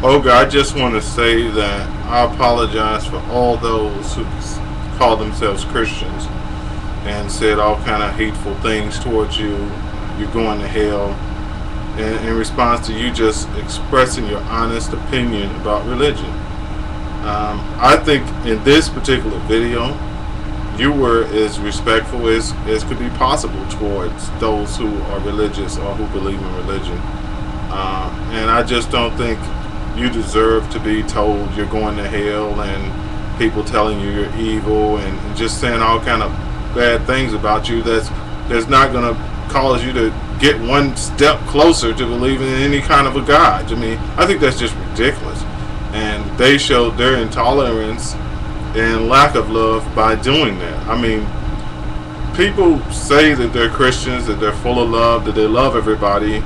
Olga, I just want to say that I apologize for all those who call themselves Christians and said all kind of hateful things towards you. You're going to hell. In response to you just expressing your honest opinion about religion. I think in this particular video, you were as respectful as could be possible towards those who are religious or who believe in religion. And I just don't think you deserve to be told you're going to hell and people telling you you're evil and just saying all kind of bad things about you that's not going to cause you to get one step closer to believing in any kind of a God. I mean, I think that's just ridiculous. And they showed their intolerance and lack of love by doing that. I mean, people say that they're Christians, that they're full of love, that they love everybody,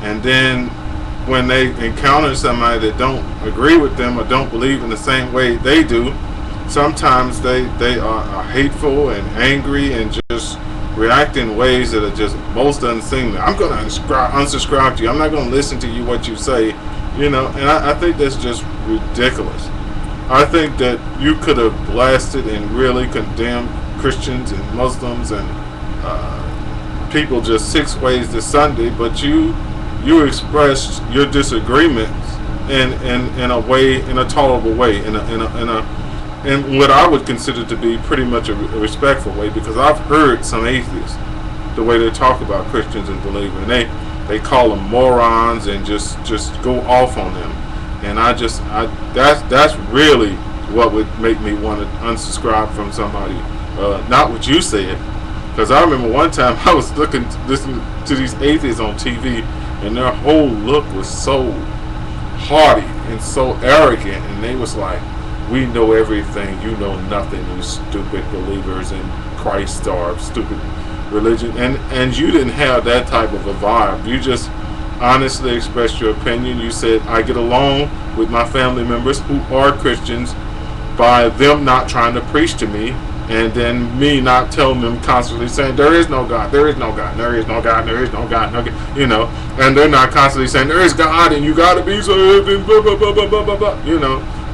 and then when they encounter somebody that don't agree with them or don't believe in the same way they do, sometimes they are hateful and angry and just react in ways that are just most unseemly. I'm going to unsubscribe to you. I'm not going to listen to you what you say, and I think that's just ridiculous. I think that you could have blasted and really condemned Christians and Muslims and people just 6 ways this Sunday, but you expressed your disagreements in a way, in a tolerable way, in what I would consider to be pretty much a respectful way, because I've heard some atheists, the way they talk about Christians and believers, and they call them morons and just go off on them, and that's really what would make me want to unsubscribe from somebody, not what you said, because I remember one time I was listening to these atheists on TV, and their whole look was so haughty and so arrogant, and they was like, we know everything, you know nothing, you stupid believers in Christ or stupid religion. And you didn't have that type of a vibe. You just honestly expressed your opinion. You said, I get along with my family members who are Christians by them not trying to preach to me, and then me not telling them constantly saying, there is no God, there is no God, there is no God, there is no God, no God, and they're not constantly saying, there is God and you gotta be saved and blah, blah, blah, blah, blah, blah,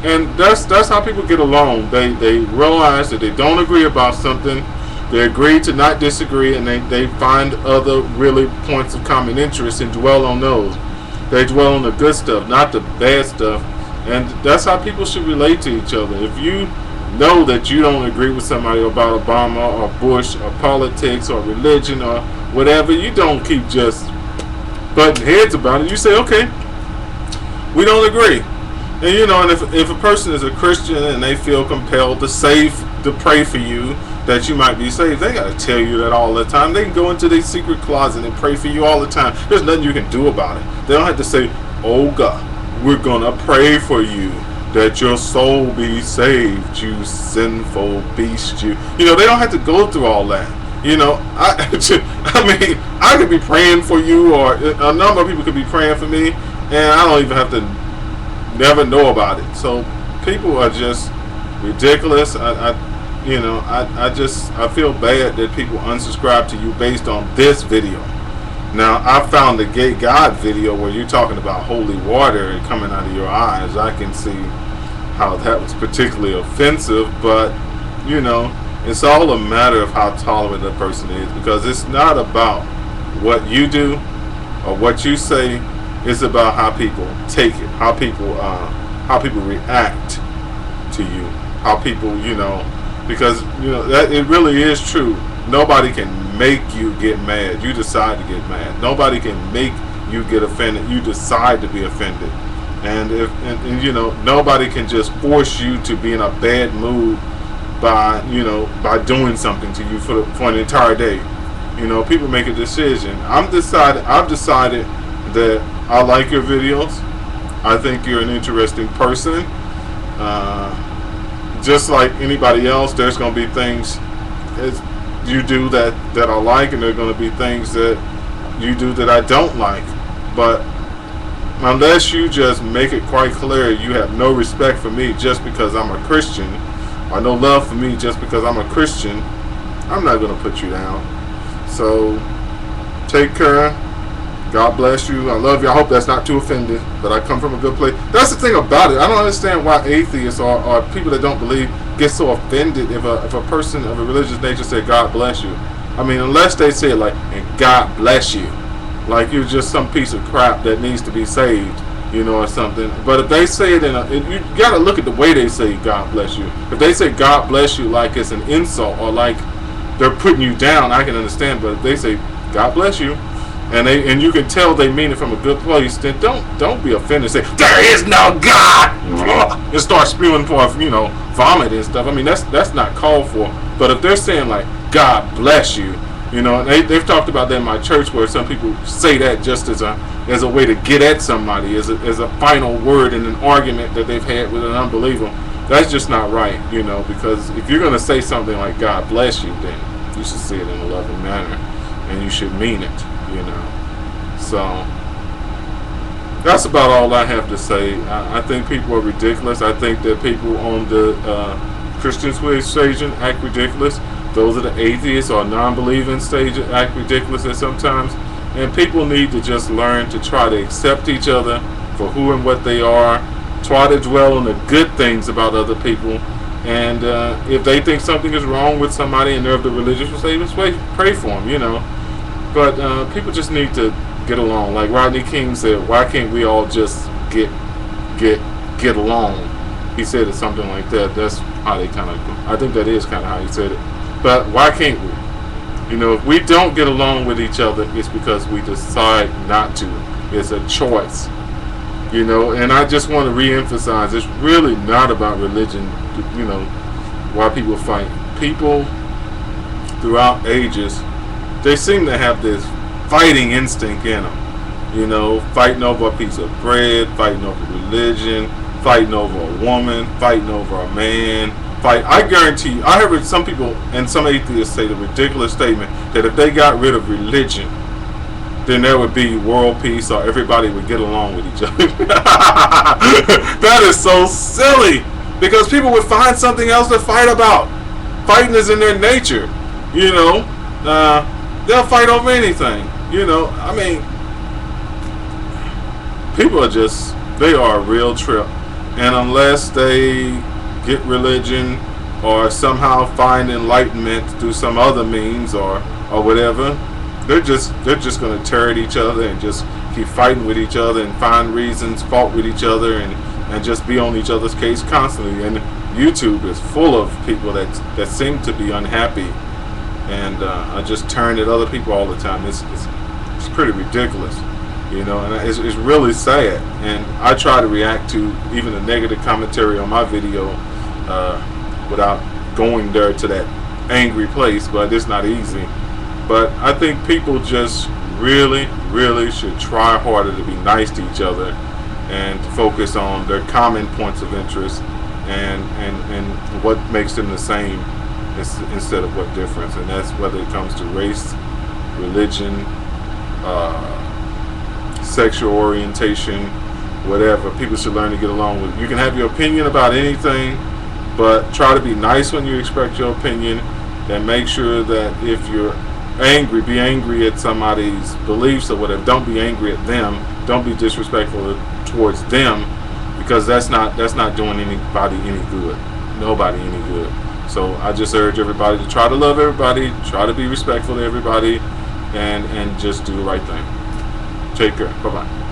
And that's how people get along. They realize that they don't agree about something. They agree to not disagree, and they find other really points of common interest and dwell on those. They dwell on the good stuff, not the bad stuff. And that's how people should relate to each other. If you know that you don't agree with somebody about Obama or Bush or politics or religion or whatever, you don't keep just butting heads about it. You say, okay, we don't agree. And and if a person is a Christian and they feel compelled to pray for you that you might be saved, they got to tell you that all the time. They can go into their secret closet and pray for you all the time. There's nothing you can do about it. They don't have to say, Olga, we're gonna pray for you that your soul be saved, you sinful beast. They don't have to go through all that. I mean, I could be praying for you, or a number of people could be praying for me, and I don't even have to never know about it. So people are just ridiculous. I feel bad that people unsubscribe to you based on this video. Now, I found the gay God video where you're talking about holy water coming out of your eyes. I can see how that was particularly offensive, but it's all a matter of how tolerant a person is, because it's not about what you do or what you say. It's about how people take it, how people react to you, how people, because that it really is true. Nobody can make you get mad. You decide to get mad. Nobody can make you get offended. You decide to be offended. And nobody can just force you to be in a bad mood by doing something to you for an entire day. People make a decision. I've decided that I like your videos. I think you're an interesting person. Just like anybody else, there's going to be things you do that I like, and there are going to be things that you do that I don't like. But unless you just make it quite clear you have no respect for me just because I'm a Christian, or no love for me just because I'm a Christian, I'm not going to put you down. So take care. God bless you. I love you. I hope that's not too offended, but I come from a good place. That's the thing about it. I don't understand why atheists or people that don't believe get so offended if a person of a religious nature say God bless you. I mean, unless they say it like, and God bless you, like you're just some piece of crap that needs to be saved, or something. But if they say it you gotta look at the way they say God bless you. If they say God bless you like it's an insult or like they're putting you down, I can understand. But if they say God bless you, and you can tell they mean it from a good place, then don't be offended. Say there is no God, and start spewing forth vomit and stuff. I mean that's not called for. But if they're saying like God bless you, and they've talked about that in my church where some people say that just as a way to get at somebody, as a final word in an argument that they've had with an unbeliever. That's just not right, because if you're going to say something like God bless you, then you should say it in a loving manner, and you should mean it, So that's about all I have to say. I think people are ridiculous. I think that people on the Christian stage act ridiculous. Those are the atheists or non-believing stage act ridiculous at sometimes. And people need to just learn to try to accept each other for who and what they are. Try to dwell on the good things about other people. And if they think something is wrong with somebody and they're of the religious faith, pray for them, But people just need to get along. Like Rodney King said, why can't we all just get along? He said it something like that. That's how they I think that is kind of how he said it. But why can't we? If we don't get along with each other, it's because we decide not to. It's a choice. And I just want to re-emphasize, it's really not about religion, why people fight. People throughout ages, they seem to have this fighting instinct in them. Fighting over a piece of bread, fighting over religion, fighting over a woman, fighting over a man. I guarantee you, I heard some people and some atheists say the ridiculous statement that if they got rid of religion, then there would be world peace or everybody would get along with each other. That is so silly, because people would find something else to fight about. Fighting is in their nature, they'll fight over anything, I mean, people they are a real trip, and unless they get religion or somehow find enlightenment through some other means or whatever, they're just going to tear at each other and just keep fighting with each other and find reasons, fault with each other, and just be on each other's case constantly. And YouTube is full of people that seem to be unhappy and are just tearing at other people all the time. It's pretty ridiculous, and it's really sad. And I try to react to even the negative commentary on my video without going there to that angry place, but it's not easy. But I think people just really, really should try harder to be nice to each other and focus on their common points of interest and what makes them the same instead of what difference. And that's whether it comes to race, religion, sexual orientation, whatever. People should learn to get along with. You can have your opinion about anything, but try to be nice when you express your opinion, and make sure that if you're angry, be angry at somebody's beliefs or whatever. Don't be angry at them. Don't be disrespectful towards them, because that's not doing anybody any good. Nobody any good. So I just urge everybody to try to love everybody, try to be respectful to everybody, and just do the right thing. Take care. Bye-bye.